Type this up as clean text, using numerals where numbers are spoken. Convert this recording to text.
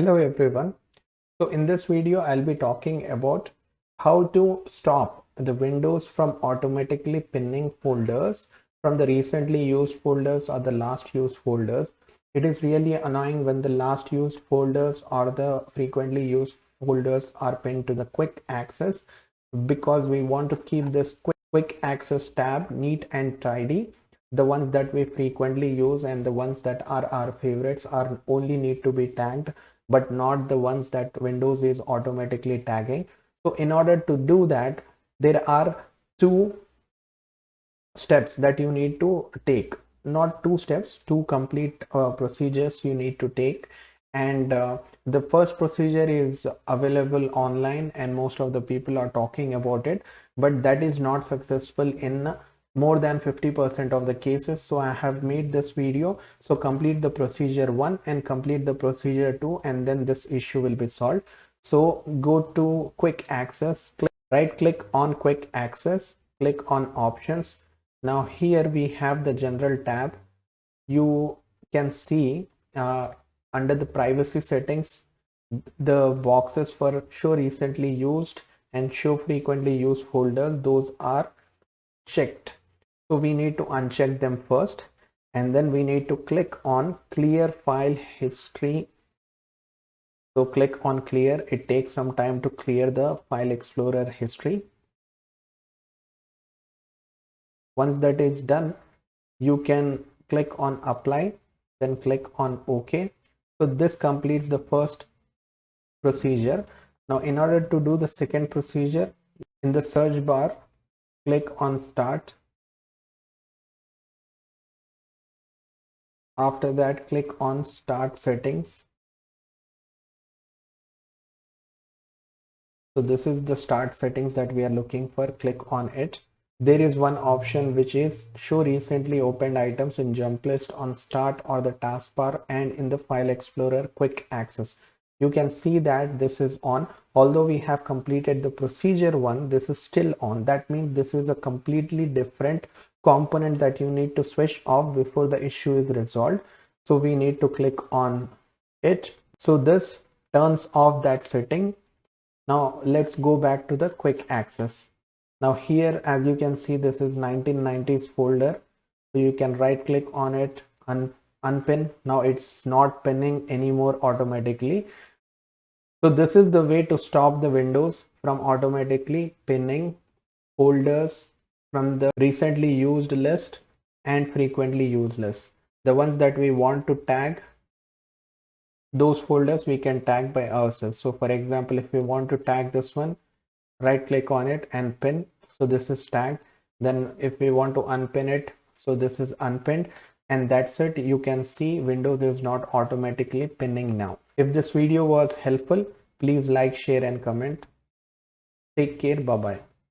Hello everyone. So in this video, I'll be talking about how to stop the Windows from automatically pinning folders from the recently used folders or the last used folders. It is really annoying when the last used folders or the frequently used folders are pinned to the quick access, because we want to keep this quick access tab neat and tidy. The ones that we frequently use and the ones that are our favorites are only need to be tagged, but not the ones that Windows is automatically tagging. So in order to do that, there are two steps that you need to take. Not two steps, two complete procedures you need to take. And the first procedure is available online and most of the people are talking about it, but that is not successful in more than 50% of the cases. So I have made this video. So complete the procedure 1 and complete the procedure 2, and then this issue will be solved. So go to quick access, right click on quick access, click on options. Now here we have the general tab. You can see under the privacy settings, the boxes for show recently used and show frequently used folders, those are checked. So we need to uncheck them first, and then we need to click on clear file history. So click on clear. It takes some time to clear the file explorer history. Once that is done, you can click on apply, then click on OK. So this completes the first procedure. Now in order to do the second procedure, in the search bar, click on start. After that, click on start settings. So this is the start settings that we are looking for. Click on it. There is one option which is show recently opened items in jump list on start or the taskbar and in the file explorer quick access. You can see that this is on. Although we have completed the procedure 1, this is still on. That means this is a completely different component that you need to switch off before the issue is resolved. So we need to click on it. So this turns off that setting. Now let's go back to the quick access. Now here, as you can see, this is 1990s folder. So you can right click on it and unpin. Now it's not pinning anymore automatically. So this is the way to stop the Windows from automatically pinning folders from the recently used list and frequently used list. The ones that we want to tag, those folders we can tag by ourselves. So for example, if we want to tag this one, right click on it and pin. So this is tagged. Then if we want to unpin it, so this is unpinned, and that's it. You can see Windows is not automatically pinning now. If this video was helpful, please like, share and comment. Take care. Bye bye.